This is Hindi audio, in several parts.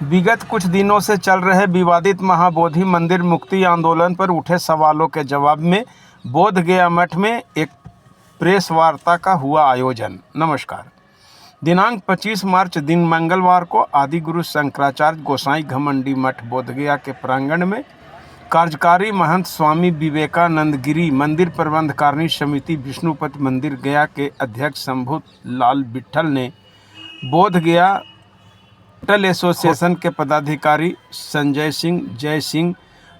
विगत कुछ दिनों से चल रहे विवादित महाबोधि मंदिर मुक्ति आंदोलन पर उठे सवालों के जवाब में बोध गया मठ में एक प्रेस वार्ता का हुआ आयोजन। नमस्कार। दिनांक 25 मार्च दिन मंगलवार को आदि गुरु शंकराचार्य गोसाई घमंडी मठ बोध गया के प्रांगण में कार्यकारी महंत स्वामी विवेकानंद गिरी मंदिर प्रबंधकारिणी समिति विष्णुपति मंदिर गया के अध्यक्ष शंभू लाल बिट्ठल ने बोध गया होटल एसोसिएशन के पदाधिकारी संजय सिंह, जय सिंह,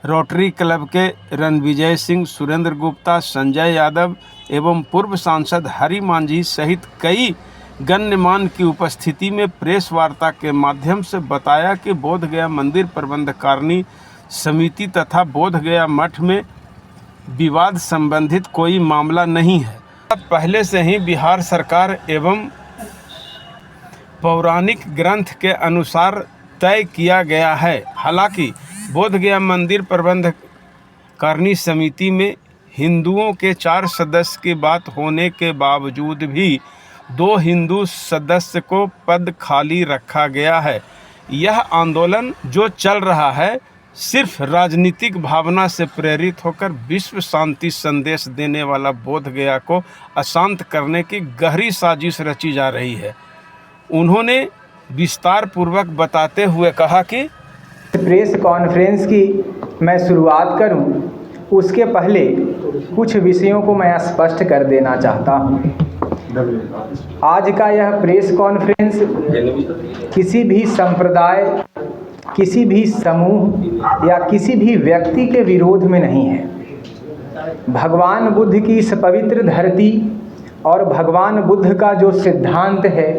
रोटरी क्लब के रणविजय सिंह, सुरेंद्र गुप्ता, संजय यादव एवं पूर्व सांसद हरि मांझी सहित कई गण्यमान्य की उपस्थिति में प्रेस वार्ता के माध्यम से बताया कि बोध गया मंदिर प्रबंधकारिणी समिति तथा बोध गया मठ में विवाद संबंधित कोई मामला नहीं है। पहले से ही बिहार सरकार एवं पौराणिक ग्रंथ के अनुसार तय किया गया है। हालांकि बोध गया मंदिर प्रबंधकारिणी समिति में हिंदुओं के 4 सदस्य की बात होने के बावजूद भी 2 हिंदू सदस्य को पद खाली रखा गया है। यह आंदोलन जो चल रहा है सिर्फ राजनीतिक भावना से प्रेरित होकर विश्व शांति संदेश देने वाला बोध गया को अशांत करने की गहरी साजिश रची जा रही है। उन्होंने विस्तार पूर्वक बताते हुए कहा कि प्रेस कॉन्फ्रेंस की मैं शुरुआत करूं, उसके पहले कुछ विषयों को मैं स्पष्ट कर देना चाहता हूं। आज का यह प्रेस कॉन्फ्रेंस किसी भी संप्रदाय, किसी भी समूह या किसी भी व्यक्ति के विरोध में नहीं है। भगवान बुद्ध की इस पवित्र धरती और भगवान बुद्ध का जो सिद्धांत है,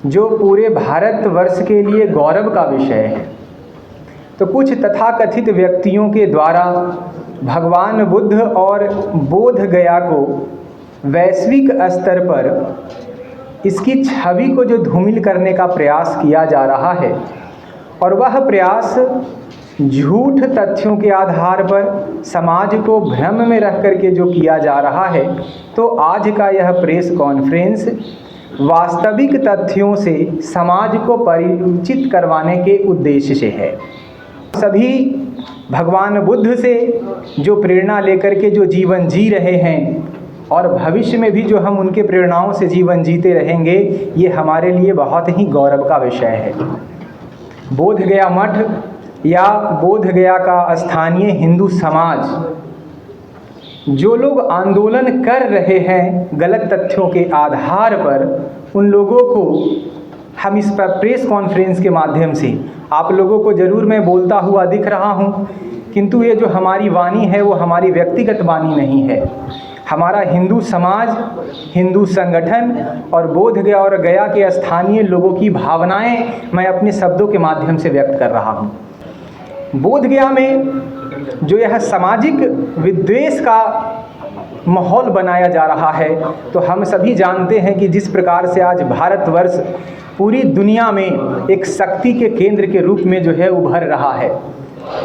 जो पूरे भारतवर्ष के लिए गौरव का विषय है, तो कुछ तथाकथित व्यक्तियों के द्वारा भगवान बुद्ध और बोध गया को वैश्विक स्तर पर इसकी छवि को जो धूमिल करने का प्रयास किया जा रहा है, और वह प्रयास झूठ तथ्यों के आधार पर समाज को भ्रम में रख करके जो किया जा रहा है, तो आज का यह प्रेस कॉन्फ्रेंस वास्तविक तथ्यों से समाज को परिचित करवाने के उद्देश्य से है। सभी भगवान बुद्ध से जो प्रेरणा लेकर के जो जीवन जी रहे हैं और भविष्य में भी जो हम उनके प्रेरणाओं से जीवन जीते रहेंगे, ये हमारे लिए बहुत ही गौरव का विषय है। बोध गया मठ या बोध गया का स्थानीय हिंदू समाज जो लोग आंदोलन कर रहे हैं गलत तथ्यों के आधार पर, उन लोगों को हम इस प्रेस कॉन्फ्रेंस के माध्यम से आप लोगों को ज़रूर मैं बोलता हुआ दिख रहा हूं, किंतु ये जो हमारी वाणी है वो हमारी व्यक्तिगत वाणी नहीं है। हमारा हिंदू समाज, हिंदू संगठन और बोध गया और गया के स्थानीय लोगों की भावनाएं मैं अपने शब्दों के माध्यम से व्यक्त कर रहा हूं। बोध गया में जो यह सामाजिक विद्वेष का माहौल बनाया जा रहा है, तो हम सभी जानते हैं कि जिस प्रकार से आज भारतवर्ष पूरी दुनिया में एक शक्ति के केंद्र के रूप में जो है उभर रहा है,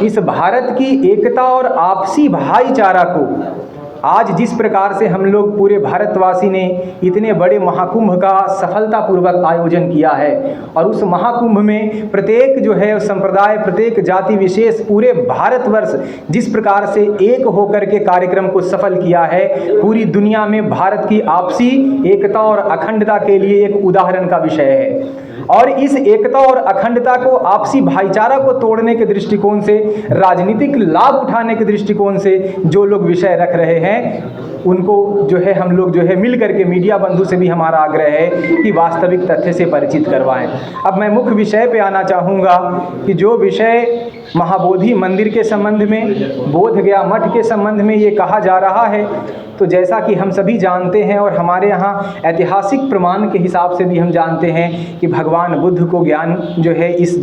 इस भारत की एकता और आपसी भाईचारा को आज जिस प्रकार से हम लोग पूरे भारतवासी ने इतने बड़े महाकुंभ का सफलतापूर्वक आयोजन किया है, और उस महाकुंभ में प्रत्येक जो है संप्रदाय, प्रत्येक जाति विशेष पूरे भारतवर्ष जिस प्रकार से एक होकर के कार्यक्रम को सफल किया है, पूरी दुनिया में भारत की आपसी एकता और अखंडता के लिए एक उदाहरण का विषय है। और इस एकता और अखंडता को, आपसी भाईचारा को तोड़ने के दृष्टिकोण से, राजनीतिक लाभ उठाने के दृष्टिकोण से जो लोग विषय रख रहे हैं, उनको जो है हम लोग जो है मिल करके मीडिया बंधु से भी हमारा आग्रह है कि वास्तविक तथ्य से परिचित करवाएं। अब मैं मुख्य विषय पे आना चाहूँगा कि जो विषय महाबोधि मंदिर के संबंध में, बोध गया मठ के संबंध में ये कहा जा रहा है, तो जैसा कि हम सभी जानते हैं और हमारे यहाँ ऐतिहासिक प्रमाण के हिसाब से भी हम जानते हैं कि भगवान बुद्ध को ज्ञान जो है इस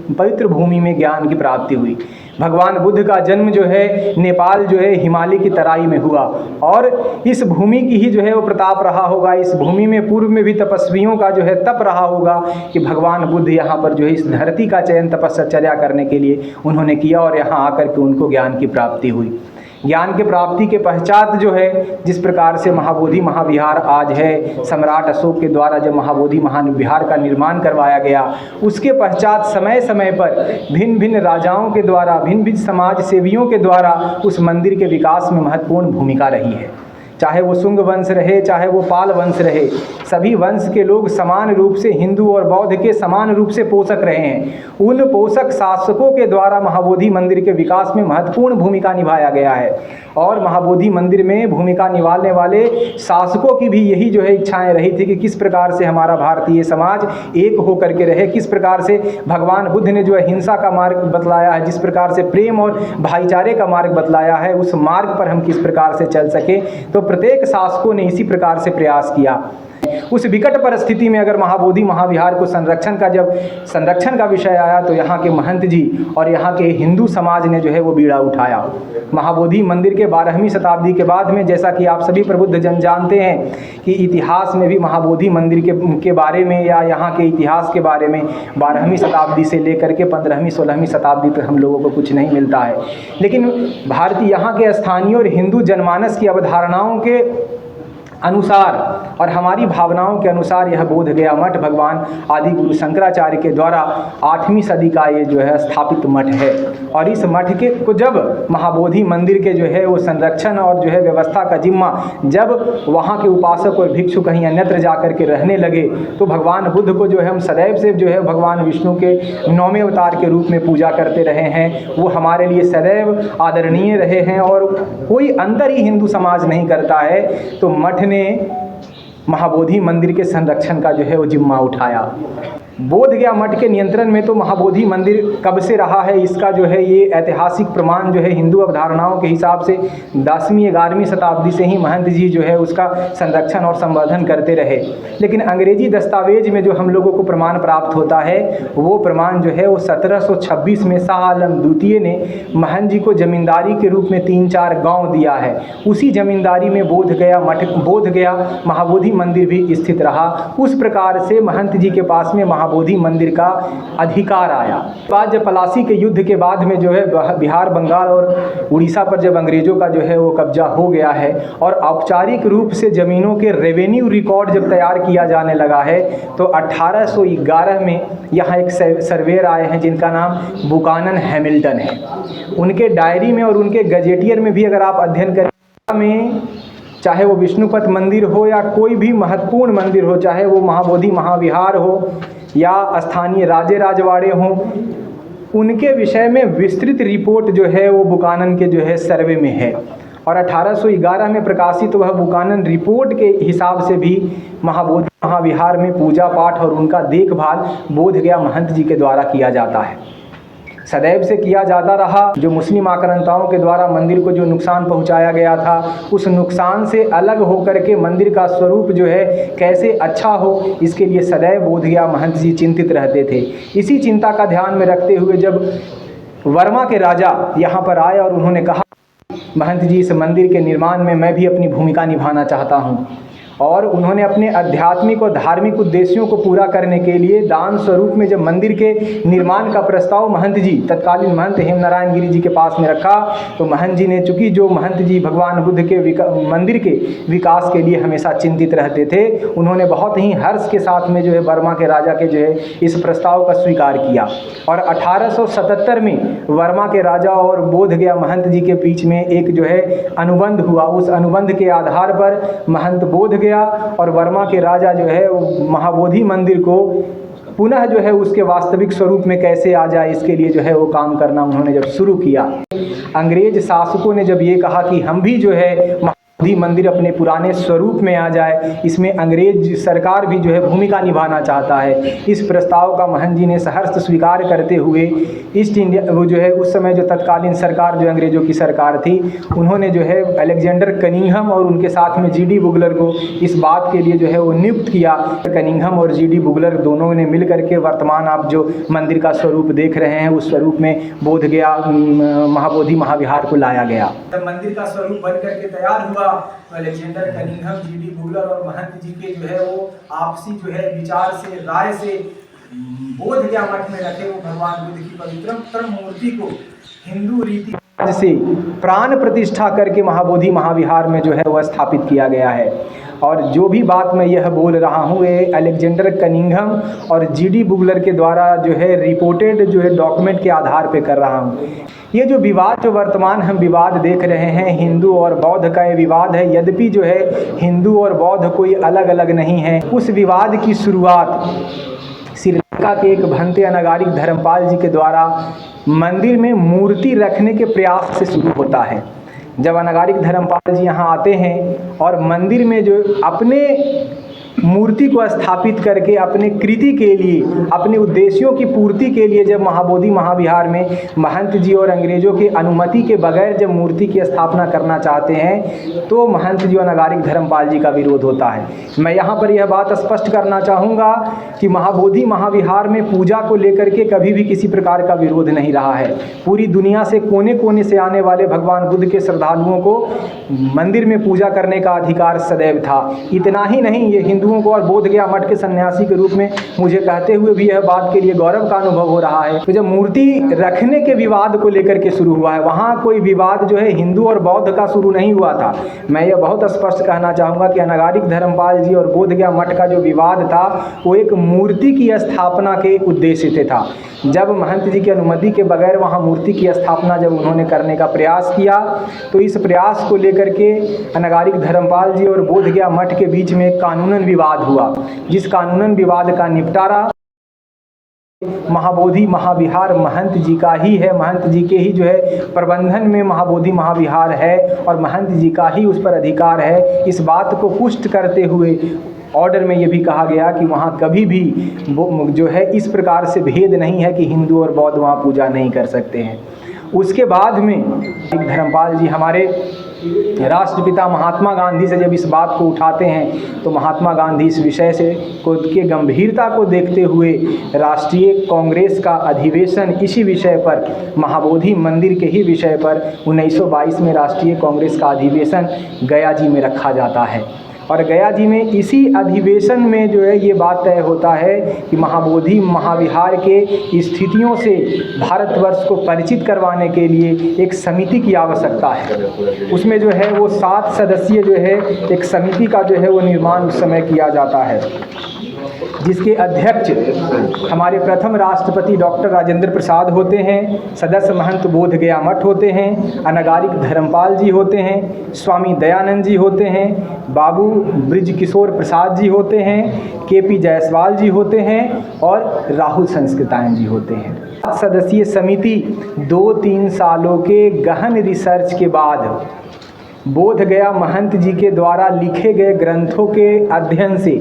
पवित्र भूमि में ज्ञान की प्राप्ति हुई। भगवान बुद्ध का जन्म जो है नेपाल जो है हिमालय की तराई में हुआ, और इस भूमि की ही जो है वो प्रताप रहा होगा। इस भूमि में पूर्व में भी तपस्वियों का जो है तप रहा होगा कि भगवान बुद्ध यहाँ पर जो है इस धरती का चयन तपस्या करने के लिए उन्होंने किया और यहाँ आकर के उनको ज्ञान की प्राप्ति हुई। ज्ञान के प्राप्ति के पश्चात जो है जिस प्रकार से महाबोधि महाविहार आज है, सम्राट अशोक के द्वारा जब महाबोधि महाविहार का निर्माण करवाया गया, उसके पश्चात समय समय पर भिन्न भिन्न राजाओं के द्वारा, भिन्न भिन्न समाज सेवियों के द्वारा उस मंदिर के विकास में महत्वपूर्ण भूमिका रही है। चाहे वो शुंग वंश रहे, चाहे वो पाल वंश रहे, सभी वंश के लोग समान रूप से हिंदू और बौद्ध के समान रूप से पोषक रहे हैं। उन पोषक शासकों के द्वारा महाबोधि मंदिर के विकास में महत्वपूर्ण भूमिका निभाया गया है और महाबोधि मंदिर में भूमिका निभाने वाले शासकों की भी यही जो है इच्छाएं रही थी कि किस प्रकार से हमारा भारतीय समाज एक होकर के रहे, किस प्रकार से भगवान बुद्ध ने जो है हिंसा का मार्ग बतलाया है, जिस प्रकार से प्रेम और भाईचारे का मार्ग बतलाया है, उस मार्ग पर हम किस प्रकार से चल सके। तो प्रत्येक शासकों ने इसी प्रकार से प्रयास किया। उस विकट परिस्थिति में अगर महाबोधि महाविहार को जब संरक्षण का विषय आया तो यहाँ के महंत जी और यहाँ के हिंदू समाज ने जो है वो बीड़ा उठाया। महाबोधि मंदिर के 12वीं शताब्दी के बाद में, जैसा कि आप सभी प्रबुद्ध जन जानते हैं कि इतिहास में भी महाबोधि मंदिर के बारे में या यहाँ के इतिहास के बारे में 12वीं शताब्दी से लेकर के 15वीं 16वीं शताब्दी तक हम लोगों को कुछ नहीं मिलता है। लेकिन भारतीय यहाँ के स्थानीय और हिंदू जनमानस की अवधारणाओं के अनुसार और हमारी भावनाओं के अनुसार यह बोध गया मठ भगवान आदि गुरु शंकराचार्य के द्वारा 8वीं सदी का ये जो है स्थापित मठ है। और इस मठ के को जब महाबोधि मंदिर के जो है वो संरक्षण और जो है व्यवस्था का जिम्मा जब वहाँ के उपासक और भिक्षु कहीं अन्यत्र जा कर के रहने लगे तो भगवान बुद्ध को जो है हम सदैव से जो है भगवान विष्णु के 9वें अवतार के रूप में पूजा करते रहे हैं। वो हमारे लिए सदैव आदरणीय रहे हैं और कोई अंतर ही हिंदू समाज नहीं करता है। तो मठ ने महाबोधि मंदिर के संरक्षण का जो है वो जिम्मा उठाया। बोध गया मठ के नियंत्रण में तो महाबोधि मंदिर कब से रहा है, इसका जो है ये ऐतिहासिक प्रमाण जो है हिंदू अवधारणाओं के हिसाब से 10वीं 11वीं शताब्दी से ही महंत जी जो है उसका संरक्षण और संवर्धन करते रहे। लेकिन अंग्रेजी दस्तावेज में जो हम लोगों को प्रमाण प्राप्त होता है वो प्रमाण जो है वो 1726 में शाह आलम द्वितीय ने महंत जी को जमींदारी के रूप में 3-4 गाँव दिया है। उसी जमींदारी में बोध गया महाबोधि मंदिर भी स्थित रहा। उस प्रकार से महंत जी के पास में महाबोधि मंदिर का अधिकार आया। बाद जब पलासी के युद्ध के बाद में जो है बिहार, बंगाल और उड़ीसा पर जब अंग्रेजों का जो है वो कब्जा हो गया है और औपचारिक रूप से ज़मीनों के रेवेन्यू रिकॉर्ड जब तैयार किया जाने लगा है तो 1811 में यहाँ एक सर्वेयर आए हैं जिनका नाम बुकानन हैमिल्टन है। उनके डायरी में और उनके गजेटियर में भी अगर आप अध्ययन करें में चाहे वो विष्णुपद मंदिर हो या कोई भी महत्वपूर्ण मंदिर हो, चाहे वो महाबोधि महाविहार हो या स्थानीय राजे राजवाड़े हों, उनके विषय में विस्तृत रिपोर्ट जो है वो बुकानन के जो है सर्वे में है। और 1811 में प्रकाशित वह बुकानन रिपोर्ट के हिसाब से भी महाबोधि महाविहार में पूजा पाठ और उनका देखभाल बोध गया महंत जी के द्वारा किया जाता है, सदैव से किया जाता रहा। जो मुस्लिम आक्रांताओं के द्वारा मंदिर को जो नुकसान पहुंचाया गया था उस नुकसान से अलग होकर के मंदिर का स्वरूप जो है कैसे अच्छा हो, इसके लिए सदैव बोध गया महंत जी चिंतित रहते थे। इसी चिंता का ध्यान में रखते हुए जब वर्मा के राजा यहाँ पर आए और उन्होंने कहा महंत जी इस मंदिर के निर्माण में मैं भी अपनी भूमिका निभाना चाहता हूँ, और उन्होंने अपने आध्यात्मिक और धार्मिक उद्देश्यों को पूरा करने के लिए दान स्वरूप में जब मंदिर के निर्माण का प्रस्ताव महंत जी तत्कालीन महंत हेमनारायण गिरी जी के पास में रखा तो महंत जी ने, चूँकि जो महंत जी भगवान बुद्ध के मंदिर के विकास के लिए हमेशा चिंतित रहते थे, उन्होंने बहुत ही हर्ष के साथ में जो है वर्मा के राजा के जो है इस प्रस्ताव का स्वीकार किया। और 1877 में वर्मा के राजा और बोध गया महंत जी के बीच में एक जो है अनुबंध हुआ। उस अनुबंध के आधार पर महंत बोध गया और वर्मा के राजा जो है वो महाबोधि मंदिर को पुनः जो है उसके वास्तविक स्वरूप में कैसे आ जाए, इसके लिए जो है वो काम करना उन्होंने जब शुरू किया। अंग्रेज शासकों ने जब ये कहा कि हम भी जो है महाबोधि मंदिर अपने पुराने स्वरूप में आ जाए, इसमें अंग्रेज सरकार भी जो है भूमिका निभाना चाहता है। इस प्रस्ताव का महंत जी ने सहर्ष स्वीकार करते हुए ईस्ट इंडिया वो जो है उस समय जो तत्कालीन सरकार जो अंग्रेज़ों की सरकार थी, उन्होंने जो है अलेक्जेंडर कनिंघम और उनके साथ में जी.डी. बुगलर को इस बात के लिए जो है वो नियुक्त किया। कनिंघम और जी.डी. बुगलर दोनों ने मिल करके वर्तमान आप जो मंदिर का स्वरूप देख रहे हैं उस स्वरूप में बोध गया महाबोधि महाविहार को लाया गया। जब मंदिर का स्वरूप बन करके तैयार हुआ तो अलेक्जेंडर कनिंघम, जी.डी. बुगलर और महंत जी के जो है वो आपसी जो है विचार से, राय से बोध गया मठ में रखे वो भगवान बुद्ध की पवित्रतम मूर्ति को हिंदू रीति से प्राण प्रतिष्ठा करके महाबोधि महाविहार में जो है वह स्थापित किया गया है। और जो भी बात मैं यह बोल रहा हूँ ये अलेक्जेंडर कनिंघम और जीडी बुगलर के द्वारा जो है रिपोर्टेड जो है डॉक्यूमेंट के आधार पे कर रहा हूँ। ये जो विवाद जो वर्तमान हम विवाद देख रहे हैं हिंदू और बौद्ध का ये विवाद है, यद्यपि जो है हिंदू और बौद्ध कोई अलग अलग नहीं है। उस विवाद की शुरुआत श्रीलंका के एक भंते अनागारिक धर्मपाल जी के द्वारा मंदिर में मूर्ति रखने के प्रयास से शुरू होता है। जब अनागारिक धर्मपाल जी यहाँ आते हैं और मंदिर में जो अपने मूर्ति को स्थापित करके अपने कृति के लिए अपने उद्देश्यों की पूर्ति के लिए जब महाबोधि महाविहार में महंत जी और अंग्रेजों की अनुमति के बगैर जब मूर्ति की स्थापना करना चाहते हैं तो महंत जी और अनागारिक धर्मपाल जी का विरोध होता है। मैं यहाँ पर यह बात स्पष्ट करना चाहूँगा कि महाबोधि महाविहार में पूजा को लेकर के कभी भी किसी प्रकार का विरोध नहीं रहा है। पूरी दुनिया से कोने कोने से आने वाले भगवान बुद्ध के श्रद्धालुओं को मंदिर में पूजा करने का अधिकार सदैव था। इतना ही नहीं, ये हिंदुओं को और बोध गया मठ के सन्यासी के रूप में मुझे कहते हुए भी यह बात के लिए गौरव का अनुभव हो रहा है। तो जब मूर्ति रखने के विवाद को लेकर के शुरू हुआ है, वहाँ कोई विवाद जो है हिंदू और बौद्ध का शुरू नहीं हुआ था। मैं यह बहुत स्पष्ट कहना चाहूँगा कि अनागारिक धर्मपाल जी और बोध गया मठ का जो विवाद था वो एक मूर्ति की स्थापना के उद्देश्य से था। जब महंत जी की अनुमति के बगैर वहाँ मूर्ति की स्थापना जब उन्होंने करने का प्रयास किया तो इस प्रयास को लेकर के अनागारिक धर्मपाल जी और बोध गया मठ के बीच में कानूनन विवाद हुआ, जिस कानूनन विवाद का निपटारा महाबोधि महाविहार महंत जी का ही है। महंत जी के ही जो है प्रबंधन में महाबोधि महाविहार है और महंत जी का ही उस पर अधिकार है। इस बात को पुष्ट करते हुए ऑर्डर में ये भी कहा गया कि वहाँ कभी भी जो है इस प्रकार से भेद नहीं है कि हिंदू और बौद्ध वहाँ पूजा नहीं कर सकते हैं। उसके बाद में धर्मपाल जी हमारे राष्ट्रपिता महात्मा गांधी से जब इस बात को उठाते हैं तो महात्मा गांधी इस विषय से के गंभीरता को देखते हुए राष्ट्रीय कांग्रेस का अधिवेशन इसी विषय पर महाबोधि मंदिर के ही विषय पर 1922 में राष्ट्रीय कांग्रेस का अधिवेशन गया जी में रखा जाता है। और गया जी में इसी अधिवेशन में जो है ये बात तय होता है कि महाबोधि महाविहार के स्थितियों से भारतवर्ष को परिचित करवाने के लिए एक समिति की आवश्यकता है। उसमें जो है वो 7 सदस्यीय जो है एक समिति का जो है वो निर्माण उस समय किया जाता है, जिसके अध्यक्ष हमारे प्रथम राष्ट्रपति डॉक्टर राजेंद्र प्रसाद होते हैं, सदस्य महंत बोध गया मठ होते हैं, अनागारिक धर्मपाल जी होते हैं, स्वामी दयानंद जी होते हैं, बाबू ब्रिज किशोर प्रसाद जी होते हैं, केपी जायसवाल जी होते हैं और राहुल संस्कृतायन जी होते हैं। सदस्यीय समिति 2-3 सालों के गहन रिसर्च के बाद बोध गया महंत जी के द्वारा लिखे गए ग्रंथों के अध्ययन से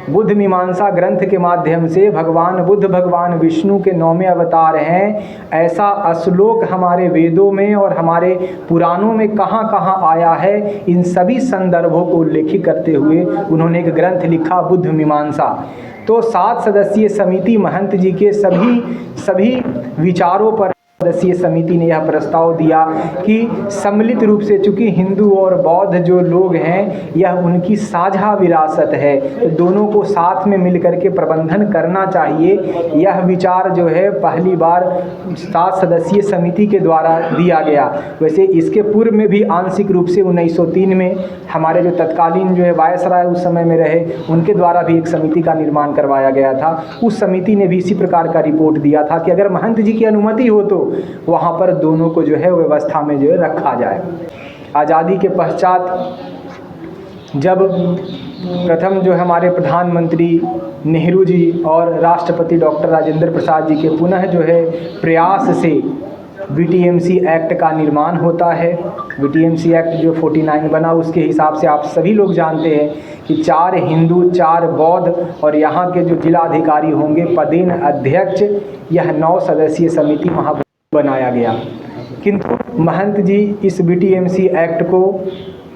बुद्ध मीमांसा ग्रंथ के माध्यम से भगवान बुद्ध भगवान विष्णु के 9वें अवतार हैं ऐसा श्लोक हमारे वेदों में और हमारे पुराणों में कहाँ कहाँ आया है, इन सभी संदर्भों को उल्लेखित करते हुए उन्होंने एक ग्रंथ लिखा बुद्ध मीमांसा। तो 7 सदस्यीय समिति महंत जी के सभी विचारों पर सदस्यीय समिति ने यह प्रस्ताव दिया कि सम्मिलित रूप से चूंकि हिंदू और बौद्ध जो लोग हैं यह उनकी साझा विरासत है, तो दोनों को साथ में मिलकर के प्रबंधन करना चाहिए। यह विचार जो है पहली बार 7 सदस्यीय समिति के द्वारा दिया गया। वैसे इसके पूर्व में भी आंशिक रूप से 1903 में हमारे जो तत्कालीन जो है वायसराय उस समय में रहे उनके द्वारा भी एक समिति का निर्माण करवाया गया था। उस समिति ने भी इसी प्रकार का रिपोर्ट दिया था कि अगर महंत जी की अनुमति हो तो वहाँ पर दोनों को जो है व्यवस्था में जो है रखा जाए। आज़ादी के पश्चात जब प्रथम जो हमारे प्रधानमंत्री नेहरू जी और राष्ट्रपति डॉक्टर राजेंद्र प्रसाद जी के पुनः जो है प्रयास से बीटीएमसी एक्ट का निर्माण होता है। बीटीएमसी एक्ट जो 49 बना उसके हिसाब से आप सभी लोग जानते हैं कि 4 हिंदू 4 बौद्ध और यहाँ के जो जिलाधिकारी होंगे पदेन अध्यक्ष, यह 9 सदस्यीय समिति वहाँ बनाया गया। किंतु महंत जी इस बीटीएमसी एक्ट को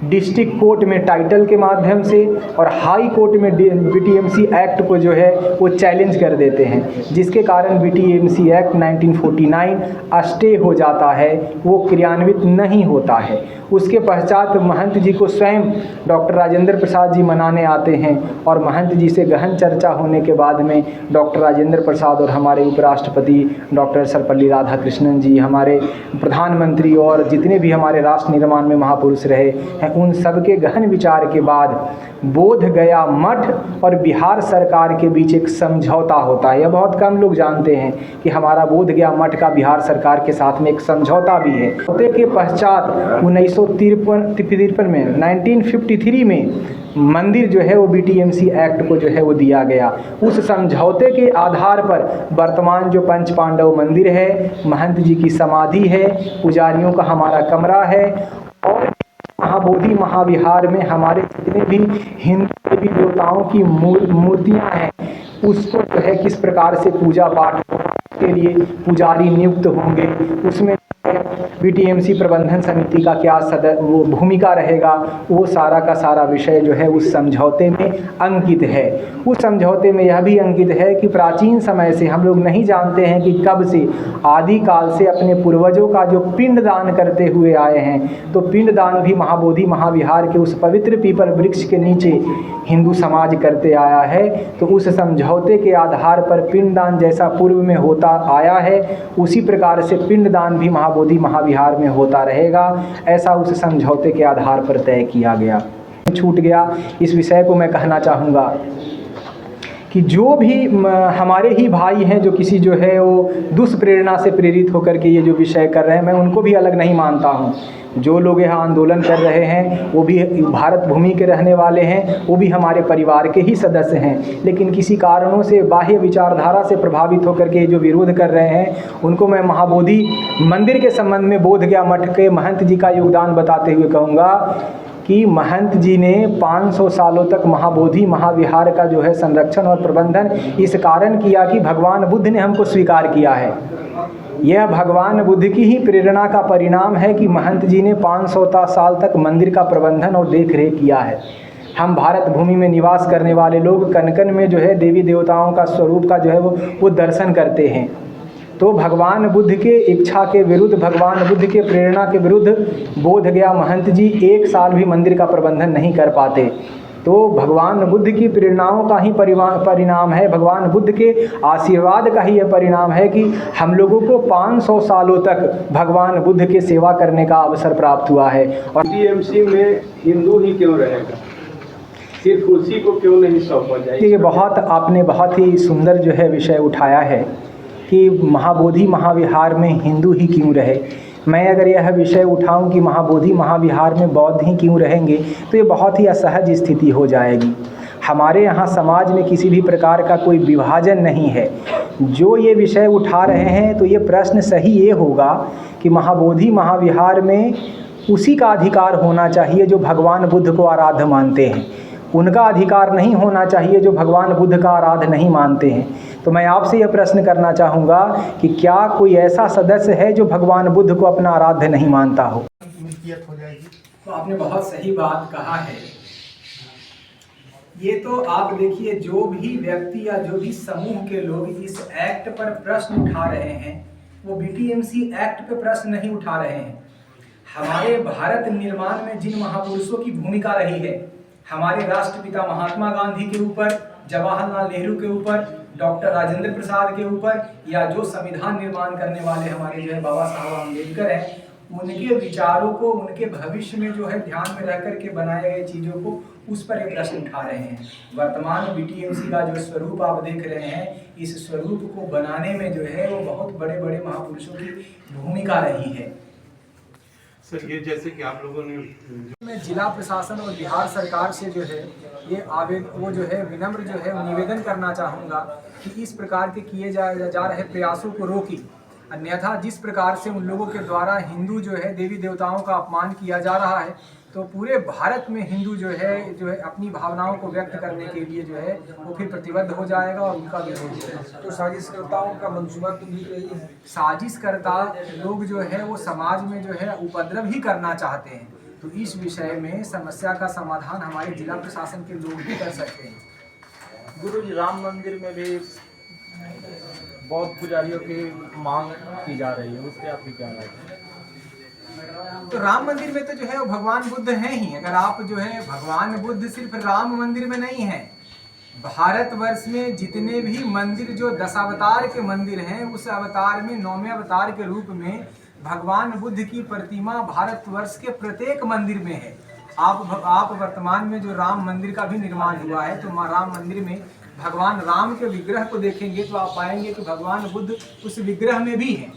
डिस्ट्रिक्ट कोर्ट में टाइटल के माध्यम से और हाई कोर्ट में बीटीएमसी एक्ट को जो है वो चैलेंज कर देते हैं, जिसके कारण बीटीएमसी एक्ट 1949 स्टे हो जाता है, वो क्रियान्वित नहीं होता है। उसके पश्चात महंत जी को स्वयं डॉक्टर राजेंद्र प्रसाद जी मनाने आते हैं और महंत जी से गहन चर्चा होने के बाद में डॉक्टर राजेंद्र प्रसाद और हमारे उपराष्ट्रपति डॉक्टर सर्वपल्ली राधाकृष्णन जी, हमारे प्रधानमंत्री और जितने भी हमारे राष्ट्र निर्माण में महापुरुष रहे हैं, उन सब के गहन विचार के बाद बोध गया मठ और बिहार सरकार के बीच एक समझौता होता है। यह बहुत कम लोग जानते हैं कि हमारा बोध गया मठ का बिहार सरकार के साथ में एक समझौता भी है। समझौते के पश्चात 1953 में 1953 में मंदिर जो है वो बीटीएमसी एक्ट को जो है वो दिया गया। उस समझौते के आधार पर वर्तमान जो पंच पांडव मंदिर है, महंत जी की समाधि है, पुजारियों का हमारा कमरा है और महाबोधि महाविहार में हमारे जितने भी हिंदू देवी देवताओं की मूर्तियां हैं, उसको जो है किस प्रकार से पूजा पाठ के लिए पुजारी नियुक्त होंगे, उसमें बीटीएमसी प्रबंधन समिति का क्या वो भूमिका रहेगा, वो सारा का सारा विषय जो है उस समझौते में अंकित है। उस समझौते में यह भी अंकित है कि प्राचीन समय से हम लोग नहीं जानते हैं कि कब से, आदि काल से अपने पूर्वजों का जो पिंड दान करते हुए आए हैं, तो पिंड दान भी महाबोधि महाविहार के उस पवित्र पीपल वृक्ष के नीचे हिंदू समाज करते आया है। तो उस समझौते के आधार पर पिंडदान जैसा पूर्व में होता आया है, उसी प्रकार से पिंडदान भी महाबोधि महाविहार में होता रहेगा, ऐसा उस समझौते के आधार पर तय किया गया। छूट गया इस विषय को मैं कहना चाहूँगा कि जो भी हमारे ही भाई हैं जो किसी जो है वो दुष्प्रेरणा से प्रेरित होकर के ये जो विषय कर रहे हैं, मैं उनको भी अलग नहीं मानता हूँ। जो लोग यहाँ आंदोलन कर रहे हैं वो भी भारत भूमि के रहने वाले हैं, वो भी हमारे परिवार के ही सदस्य हैं, लेकिन किसी कारणों से बाह्य विचारधारा से प्रभावित होकर के जो विरोध कर रहे हैं, उनको मैं महाबोधि मंदिर के संबंध में बोध गया मठ के महंत जी का योगदान बताते हुए कहूँगा कि महंत जी ने 500 सालों तक महाबोधि महाविहार का जो है संरक्षण और प्रबंधन इस कारण किया कि भगवान बुद्ध ने हमको स्वीकार किया है। यह भगवान बुद्ध की ही प्रेरणा का परिणाम है कि महंत जी ने 500 साल तक मंदिर का प्रबंधन और देख रेख किया है। हम भारत भूमि में निवास करने वाले लोग कन कन में जो है देवी देवताओं का स्वरूप का जो है वो दर्शन करते हैं। तो भगवान बुद्ध के इच्छा के विरुद्ध, भगवान बुद्ध के प्रेरणा के विरुद्ध बोध गया महंत जी 1 साल भी मंदिर का प्रबंधन नहीं कर पाते। तो भगवान बुद्ध की प्रेरणाओं का ही परिणाम है, भगवान बुद्ध के आशीर्वाद का ही यह परिणाम है कि हम लोगों को 500 सालों तक भगवान बुद्ध के सेवा करने का अवसर प्राप्त हुआ है। और बीटीएमसी में हिंदू ही क्यों रहेगा, सिर्फ उसी को क्यों नहीं सौंपा जाए? ये आपने बहुत ही सुंदर जो है विषय उठाया है कि महाबोधि महाविहार में हिंदू ही क्यों रहे। मैं अगर यह विषय उठाऊं कि महाबोधि महाविहार में बौद्ध ही क्यों रहेंगे, तो ये बहुत ही असहज स्थिति हो जाएगी। हमारे यहाँ समाज में किसी भी प्रकार का कोई विभाजन नहीं है। जो ये विषय उठा रहे हैं, तो ये प्रश्न सही ये होगा कि महाबोधि महाविहार में उसी का अधिकार होना चाहिए जो भगवान बुद्ध को आराध्य मानते हैं, उनका अधिकार नहीं होना चाहिए जो भगवान बुद्ध का आराध्य नहीं मानते हैं। तो मैं आपसे यह प्रश्न करना चाहूँगा कि क्या कोई ऐसा सदस्य है जो भगवान बुद्ध को अपना आराध्य नहीं मानता हो? तो आपने बहुत सही बात कहा है। ये तो आप देखिए, जो भी व्यक्ति या जो भी समूह के लोग इस एक्ट पर प्रश्न उठा रहे हैं, वो बीटीएमसी एक्ट पे प्रश्न नहीं उठा रहे हैं। हमारे भारत निर्माण में जिन महापुरुषों की भूमिका रही है, हमारे राष्ट्रपिता महात्मा गांधी के ऊपर, जवाहरलाल नेहरू के ऊपर, डॉक्टर राजेंद्र प्रसाद के ऊपर, या जो संविधान निर्माण करने वाले हमारे जो है बाबा साहब अम्बेडकर हैं, उनके विचारों को, उनके भविष्य में जो है ध्यान में रख करके बनाए गए चीज़ों को, उस पर एक प्रश्न उठा रहे हैं। वर्तमान बीटीएमसी का जो स्वरूप आप देख रहे हैं, इस स्वरूप को बनाने में जो है वो बहुत बड़े बड़े महापुरुषों की भूमिका रही है। सर, ये जैसे कि आप लोगों ने मैं जिला प्रशासन और बिहार सरकार से जो है ये वो जो है विनम्र जो है निवेदन करना चाहूँगा कि इस प्रकार के किए जा रहे प्रयासों को रोकी। अन्यथा जिस प्रकार से उन लोगों के द्वारा हिंदू जो है देवी देवताओं का अपमान किया जा रहा है, तो पूरे भारत में हिंदू जो है अपनी भावनाओं को व्यक्त करने के लिए जो है वो फिर प्रतिबद्ध हो जाएगा और उनका विरोध होगा। तो साजिशकर्ताओं का मंसूबा तो भी रही है। साजिशकर्ता लोग जो है वो समाज में जो है उपद्रव ही करना चाहते हैं। तो इस विषय में समस्या का समाधान हमारे जिला प्रशासन के लोग भी कर सकते हैं। गुरु जी, राम मंदिर में भी बौद्ध पुजारियों की मांग की जा रही है, उस पर आपकी क्या राय है? तो राम मंदिर में तो जो है वो भगवान बुद्ध हैं ही। अगर आप जो है, भगवान बुद्ध सिर्फ राम मंदिर में नहीं है, भारतवर्ष में जितने भी मंदिर जो 10 अवतार के मंदिर हैं, उस अवतार में 9वें अवतार के रूप में भगवान बुद्ध की प्रतिमा भारतवर्ष के प्रत्येक मंदिर में है। आप वर्तमान में जो राम मंदिर का भी निर्माण हुआ है, तो राम मंदिर में भगवान राम के विग्रह को देखेंगे तो आप पाएंगे कि भगवान बुद्ध उस विग्रह में भी हैं।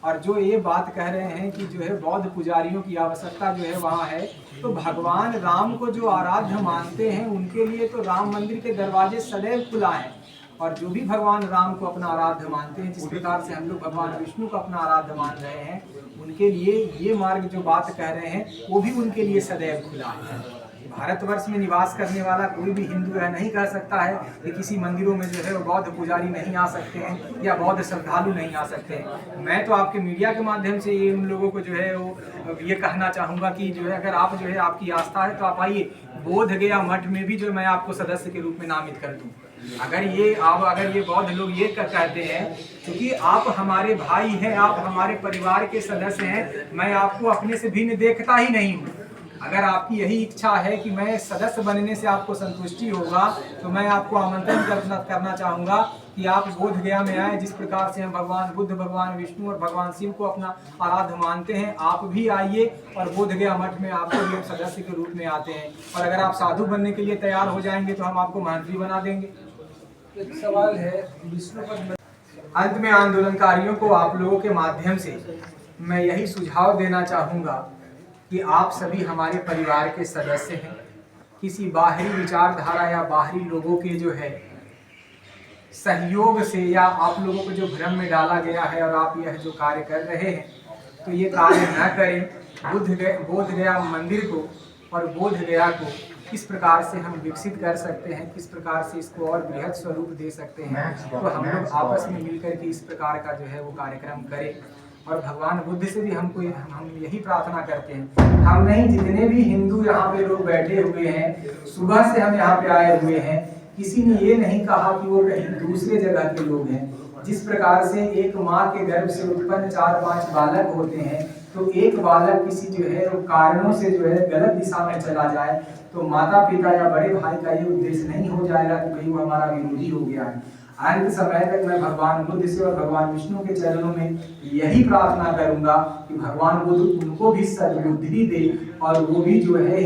और जो ये बात कह रहे हैं कि जो है बौद्ध पुजारियों की आवश्यकता जो है वहाँ है, तो भगवान राम को जो आराध्य मानते हैं उनके लिए तो राम मंदिर के दरवाजे सदैव खुला है। और जो भी भगवान राम को अपना आराध्य मानते हैं, जिस प्रकार से हम लोग भगवान विष्णु को अपना आराध्य मान रहे हैं, उनके लिए ये मार्ग जो बात कह रहे हैं वो भी उनके लिए सदैव खुला है। भारतवर्ष में निवास करने वाला कोई भी हिंदू यह नहीं कह सकता है कि किसी मंदिरों में जो है वो बौद्ध पुजारी नहीं आ सकते हैं या बौद्ध श्रद्धालु नहीं आ सकते हैं। मैं तो आपके मीडिया के माध्यम से ये उन लोगों को जो है वो ये कहना चाहूँगा कि जो है अगर आप जो है आपकी आस्था है तो आप आइए, बोध गया मठ में भी जो मैं आपको सदस्य के रूप में नामित कर दूँ। अगर ये बौद्ध लोग ये कहते हैं क्योंकि आप हमारे भाई हैं, आप हमारे परिवार के सदस्य हैं, मैं आपको अपने से भिन्न देखता ही नहीं हूँ। अगर आपकी यही इच्छा है कि मैं सदस्य बनने से आपको संतुष्टि होगा, तो मैं आपको आमंत्रण करना चाहूँगा कि आप बोध गया में आए। जिस प्रकार से हम भगवान बुद्ध, भगवान विष्णु और भगवान शिव को अपना आराध्य मानते हैं, आप भी आइए और बोध गया मठ में आपको भी सदस्य के रूप में आते हैं। और अगर आप साधु बनने के लिए तैयार हो जाएंगे तो हम आपको मंत्री बना देंगे। एक सवाल है विष्णु पद। अंत में आंदोलनकारियों को आप लोगों के माध्यम से मैं यही सुझाव देना चाहूँगा कि आप सभी हमारे परिवार के सदस्य हैं। किसी बाहरी विचारधारा या बाहरी लोगों के जो है सहयोग से या आप लोगों को जो भ्रम में डाला गया है और आप यह जो कार्य कर रहे हैं, तो ये कार्य न करें। बोध गया मंदिर को और बोध गया को किस प्रकार से हम विकसित कर सकते हैं, किस प्रकार से इसको और बृहद स्वरूप दे सकते हैं, तो हम लोग आपस में मिलकर के इस प्रकार का जो है वो कार्यक्रम करें। और भगवान बुद्ध से भी हम यही प्रार्थना करते हैं, हम नहीं जितने भी हिंदू यहाँ पे लोग बैठे हुए हैं, सुबह से हम यहाँ पे आए हुए हैं, किसी ने ये नहीं कहा कि वो कहीं दूसरे जगह के लोग हैं। जिस प्रकार से एक माँ के गर्भ से उत्पन्न 4-5 बालक होते हैं, तो एक बालक किसी जो है वो कारणों से जो है गलत दिशा में चला जाए, तो माता पिता या बड़े भाई का ये उद्देश्य नहीं हो जाएगा कि कहीं वो हमारा विरोधी हो गया है। अंत समय तक मैं भगवान बुद्ध से और भगवान विष्णु के चरणों में यही प्रार्थना करूंगा कि भगवान बुद्ध उनको भी सद्बुद्धि दे और वो भी जो है